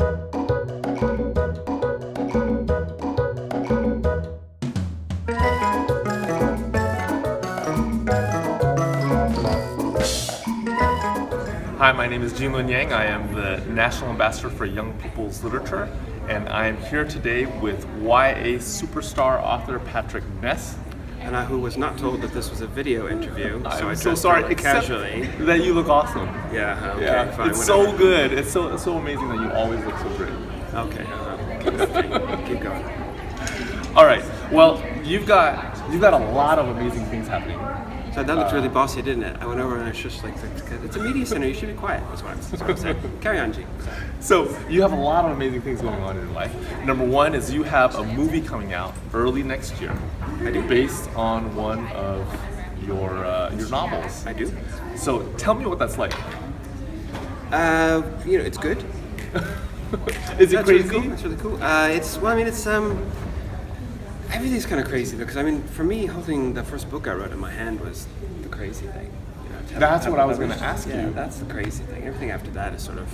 Hi, my name is Jinlun Yang. I am the National Ambassador for Young People's Literature, and I am here today with YA superstar author Patrick Ness. And I who was not told that this was a video interview, so I I'm so dressed sorry, really except casually. that you look awesome. Yeah, okay, fine, it's whatever. so good. It's so amazing that you always look so great. Okay, keep going. All right. Well, you've got a lot of amazing things happening. So that looked really bossy, didn't it? I went over and I was just like, it's a media center, you should be quiet. That's what I'm saying. Carry on, G. So you have a lot of amazing things going on in your life. Number one is you have a movie coming out early next year. I do. Based on one of your novels. I do. So tell me what that's like. It's good. Is it That's crazy? Really cool. It's really cool. Everything's kind of crazy though, because I mean, for me, holding the first book I wrote in my hand was the crazy thing. That's what I was going to ask you. Yeah, that's the crazy thing. Everything after that is sort of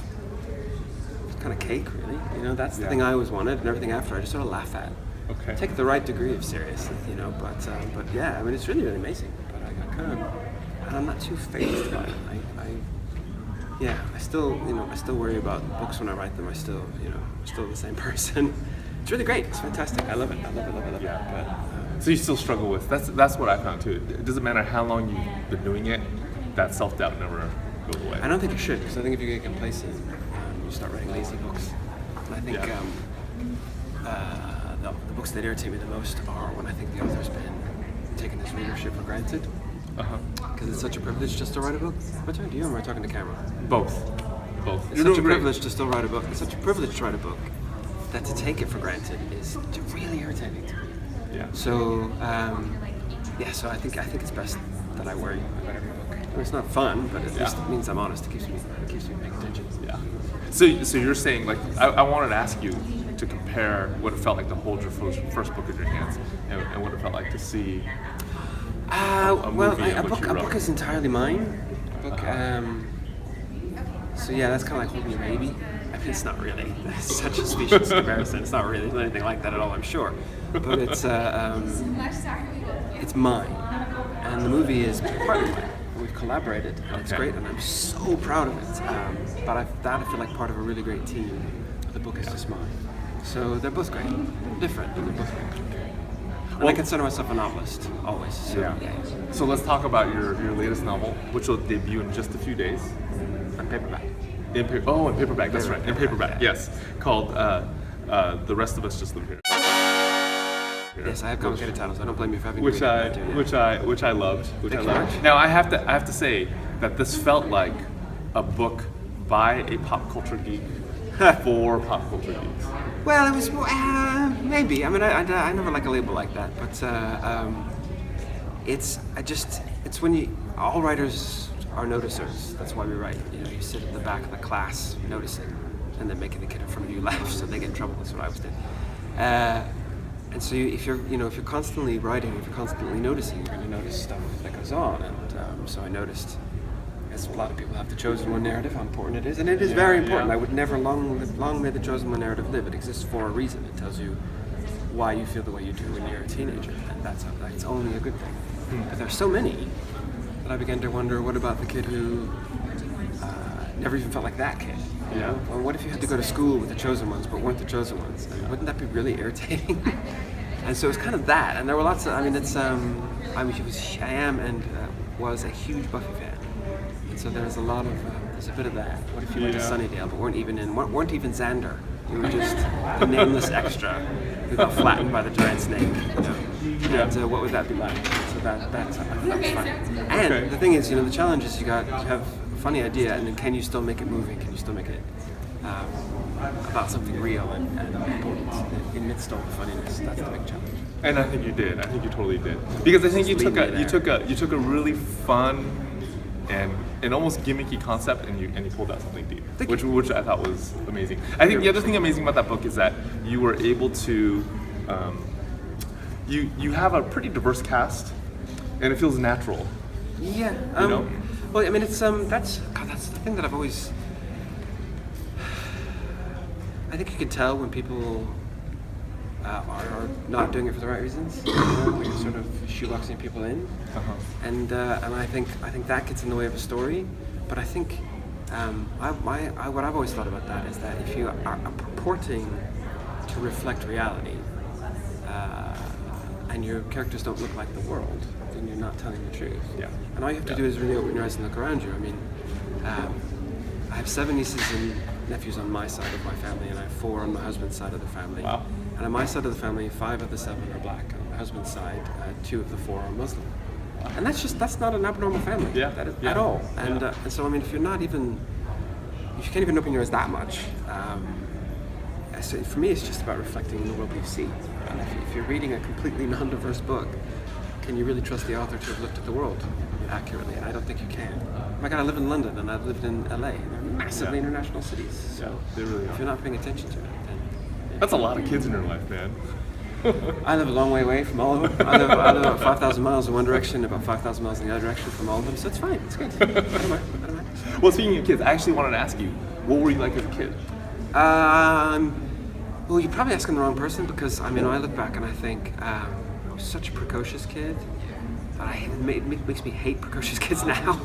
kind of cake, really. That's the thing I always wanted, and everything after I just sort of laugh at. Okay. Take the right degree of seriousness, but yeah, I mean, it's really, really amazing. But I'm not too phased by it. I still worry about books when I write them. I'm still the same person. It's really great. It's fantastic. I love it. Yeah. So you still struggle with that's what I found too. It doesn't matter how long you've been doing it. That self-doubt never goes away. I don't think it should, because I think if you get complacent, you start writing lazy books. And I think the books that irritate me the most are when I think the author's been taking his readership for granted. Because it's such a privilege just to write a book. What time do you? Or am I talking to camera? Both. It's such a privilege to still write a book. It's such a privilege to write a book that to take it for granted is really irritating to me. Yeah. So, so I think it's best that I worry about every book. I mean, it's not fun, but at least it means I'm honest. It keeps me paying attention. Yeah. So you're saying, like, I wanted to ask you to compare what it felt like to hold your first book in your hands and what it felt like to see a movie a book is entirely mine. So yeah, that's kind of like holding a baby. I mean, it's not really. It's such a specious comparison. It's not really anything like that at all, I'm sure. But it's mine, and the movie is partly mine. We've collaborated, and it's great, and I'm so proud of it. But I feel like part of a really great team. The book is just mine. So they're both great. Different, but they're both great. And I consider myself a novelist, always. So, So let's talk about your latest novel, which will debut in just a few days. On paperback. In paperback, that's right. In paperback, yes. Called The Rest of Us Just Live Here. Yes, I have complicated titles. I don't blame you for having Which I loved. Now I have to say that this felt like a book by a pop culture geek for pop culture geeks. Well, it was maybe. I mean, I never like a label like that, but it's when all writers are noticers. That's why we write. You sit at the back of the class noticing, and then making the kid in front of you laugh so they get in trouble. That's what I always did. And so if you're constantly writing, if you're constantly noticing, you're going to notice stuff that goes on. And so I noticed, as a lot of people have, the chosen one narrative, how important it is, and it is very important. I would never long may the chosen one narrative live. It exists for a reason. It tells you why you feel the way you do when you're a teenager, and that's only a good thing. But there's so many that I began to wonder, what about the kid who never even felt like that kid? Or what if you had to go to school with the chosen ones, but weren't the chosen ones? And wouldn't that be really irritating? And so it was kind of that, and there were lots of. I mean, I am and was a huge Buffy fan, and so there's a bit of that. What if you went to Sunnydale, but weren't even Xander? You were just a nameless extra who got flattened by the giant snake. And what would that be like? So that's fun. And the thing is, the challenge is you have a funny idea, and then can you still make it moving? Can you still make it about something real and important amidst all the funniness? That's the big challenge. And I think you did. I think you totally did. Because I think you took a really fun and almost gimmicky concept and you pulled out something deep, which I thought was amazing. I think the other thing amazing about that book is that you were able to you have a pretty diverse cast and it feels natural. Yeah. Well, I mean, it's that's the thing that I've always. I think you can tell when people are not doing it for the right reasons. You know, when you're sort of shoeboxing people in, and I think that gets in the way of a story. But I think what I've always thought about that is that if you are purporting to reflect reality, and your characters don't look like the world, then you're not telling the truth. Yeah. And all you have to do is really open your eyes and look around you. I mean, I have 7 nieces and nephews on my side of my family, and I have 4 on my husband's side of the family. Wow. And on my side of the family, 5 of the 7 are black. On my husband's side, 2 of the 4 are Muslim. And that's not an abnormal family. Yeah. At all. And so I mean, if you can't even open your eyes that much. So for me, it's just about reflecting the world you see. And if you're reading a completely non-diverse book, can you really trust the author to have looked at the world accurately? And I don't think you can. Oh my God, I live in London and I've lived in LA. They're massively international cities. So they really if are. you're not paying attention to it, then That's a lot of kids in your life, man. I live a long way away from all of them. I live about 5,000 miles in one direction, about 5,000 miles in the other direction from all of them. So it's fine. It's good. I don't mind. Well, speaking of kids, I actually wanted to ask you, what were you like as a kid? Well, you're probably asking the wrong person because I mean, I look back and I think I was such a precocious kid. But it makes me hate precocious kids now.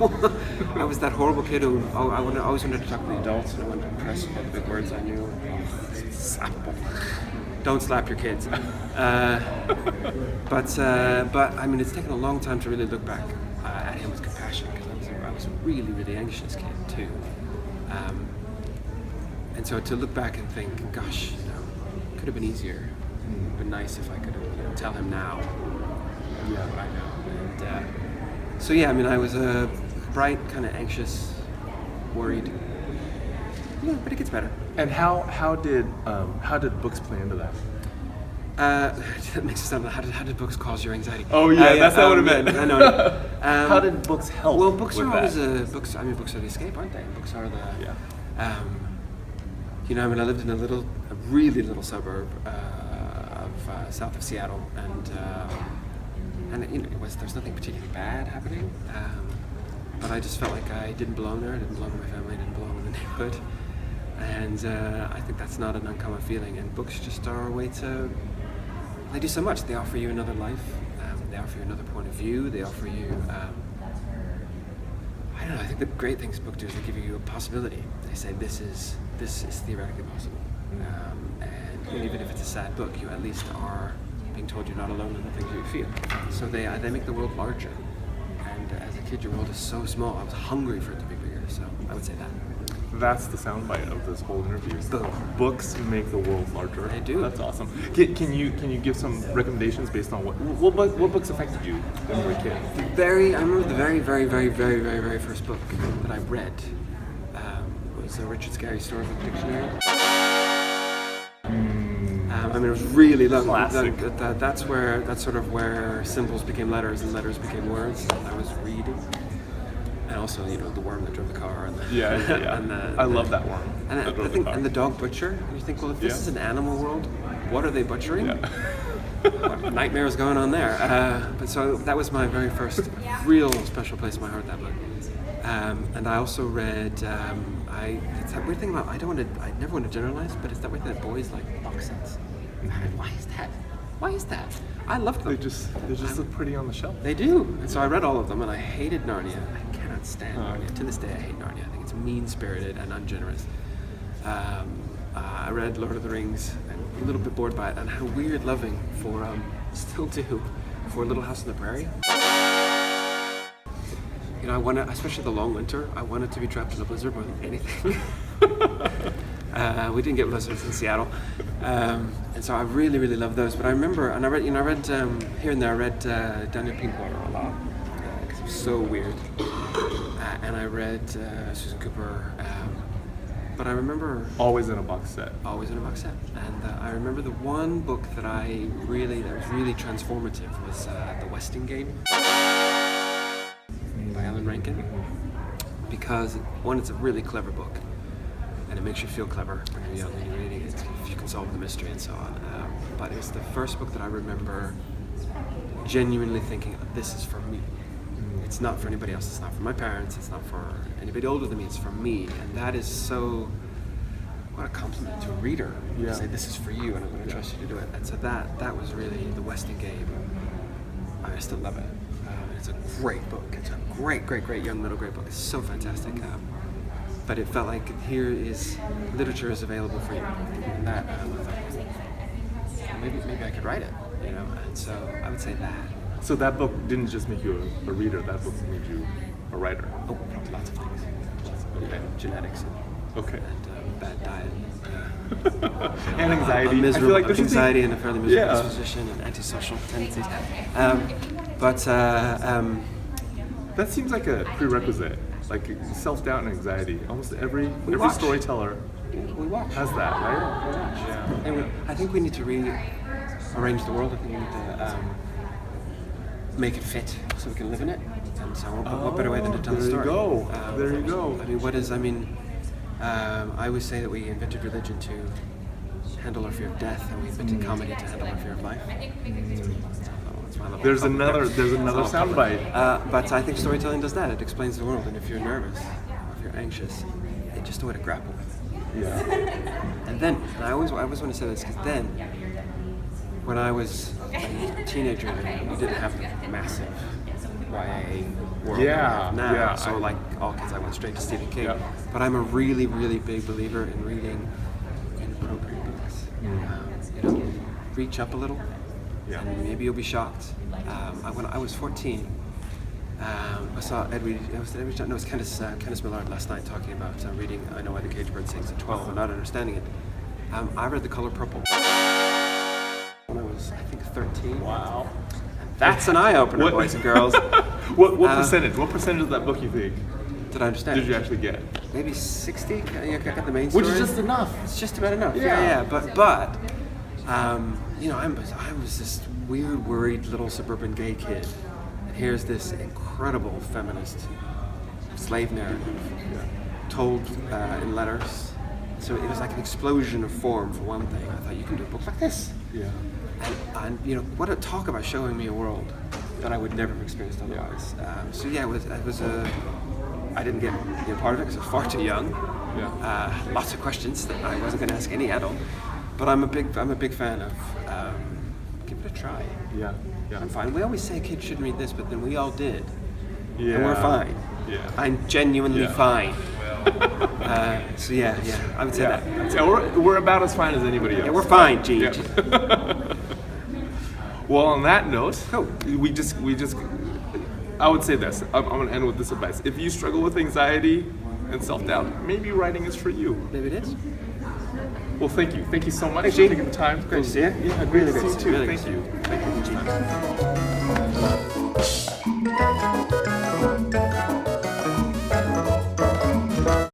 I was that horrible kid who I always wanted to talk to the adults and I wanted to impress with all the big words I knew. Don't slap your kids. But I mean, it's taken a long time to really look back at him with compassion because I was a really, really anxious kid too. And so to look back and think, gosh, it could have been easier. It would have been nice if I could have tell him now what I know. And so yeah, I mean, I was a bright, kind of anxious, worried. Yeah, but it gets better. And how did books play into that? That makes it sound like how did books cause your anxiety? Oh yeah, that's not what it meant. I know. How did books help? Well, books with are that? always books. I mean, books are the escape, aren't they? Books are the. You know, I mean, I lived in a really little suburb of south of Seattle, and you know, there's nothing particularly bad happening, but I just felt like I didn't belong there. I didn't belong in my family. I didn't belong in the neighborhood, and I think that's not an uncommon feeling. And books just are a way to. They do so much. They offer you another life. They offer you another point of view. They offer you. I don't know. I think the great things books do is they give you a possibility. They say this is theoretically possible, and even if it's a sad book, you at least are being told you're not alone in the things you feel. So they make the world larger. And as a kid, your world is so small. I was hungry for it to be bigger. So I would say that. That's the soundbite of this whole interview. Boom. Books make the world larger. They do. That's awesome. Can you give some recommendations based on what books affected you when you were a kid? I remember the very first book that I read was Richard Scarry's Storybook Dictionary. I mean, it was really long. Classic. That's sort of where symbols became letters and letters became words. I was reading. And also, you know, the worm that drove the car. And Yeah. I love that worm. And the dog butcher. And you think, well, if this is an animal world, what are they butchering? Yeah. What nightmare is going on there? But so that was my very first real special place in my heart, that book. And I also read. It's that weird thing about I never want to generalize, but it's that weird thing that boys like box sets. Why is that? Why is that? I loved them. They just look pretty on the shelf. They do. And so I read all of them, and I hated Narnia. I cannot stand Narnia. To this day, I hate Narnia. I think it's mean-spirited and ungenerous. I read Lord of the Rings, and a little bit bored by it, and had a weird loving for, still do, for Little House on the Prairie. You know, I wanted, especially the long winter, I wanted to be trapped in a blizzard more than anything. We didn't get blizzards in Seattle, and so I really, really loved those. But I remember, and I read here and there. I read Daniel Pinkwater a lot because it was so weird, and I read Susan Cooper. But I remember Always in a box set. always in a box set, and I remember the one book that was really transformative was The Westing Game by Alan Rankin, because one, it's a really clever book. And it makes you feel clever when you're young and you're reading it, if you can solve the mystery and so on. But it was the first book that I remember genuinely thinking, this is for me. It's not for anybody else. It's not for my parents. It's not for anybody older than me. It's for me. And that is so, what a compliment to a reader Yeah. to say this is for you and I'm going to trust you to do it. And so that was really the Weston game. I still love it. It's a great book. It's a great young middle grade book. It's so fantastic. But it felt like here is literature is available for you. And that I thought, maybe I could write it, you know. And so I would say that. So that book didn't just make you a reader. That book made you a writer. Oh, probably lots of things. And genetics Okay. and bad diet. And anxiety. A miserable, I feel like there's anxiety and a fairly miserable Yeah. disposition and antisocial tendencies. That seems like a prerequisite, like self-doubt and anxiety. Almost every watch. storyteller We watch. has that, right? Yeah. And I think we need to rearrange the world. I think we need to make it fit so we can live in it. And so what better way than to tell a there story? you go. There you go. I always say that we invented religion to handle our fear of death, and we invented comedy to handle our fear of life. That's my little There's comment another there. soundbite. But I think storytelling does that. It explains the world, and if you're nervous, or if you're anxious, it's just a way to grapple with it. Yeah. And then, and I always want to say this, because then, when I was a teenager, we didn't have the massive YA world Yeah, now. yeah, So like all kids, I went straight to Stephen King. Yeah. But I'm a really big believer in reading inappropriate books. Reach up a little, Yeah. and maybe you'll be shocked. When I was 14, I saw Edward. It was Kenneth Millard last night talking about reading "I Know Why the Caged Bird Sings" at 12 and not understanding it. I read The Color Purple when I was, I think, 13. Wow. That's an eye-opener, What- boys and girls. What percentage? What percentage of that book you think Did I understand? did you actually get? Maybe 60. I got the main story. Which is just enough. It's just about enough. Yeah. Yeah. But I was this weird, worried little suburban gay kid, and here's this incredible feminist slave narrative told in letters. So it was like an explosion of form for one thing. I thought, you can do a book like this. Yeah. And what a talk about showing me a world that I would never have experienced otherwise. I didn't get part of it because I was far too young. Yeah. Lots of questions that I wasn't going to ask any adult. But I'm a big fan of give it a try. Yeah. Yeah. I'm fine. We always say kids shouldn't read this, but then we all did, Yeah. and we're fine. Yeah. I'm genuinely Yeah. fine. So yeah, I would say that. Yeah, we're about as fine as anybody else. Yeah, we're fine, Gene. Yeah. Well, on that note, Cool. we just. I would say this. I'm going to end with this advice. If you struggle with anxiety and self-doubt, maybe writing is for you. Maybe it is. Well, thank you. Thank you so much Thanks, for Gene. taking the time. Great to see you. Yeah, great Really to see great you to see too. you. Really Thank great you. to see you. Thank you.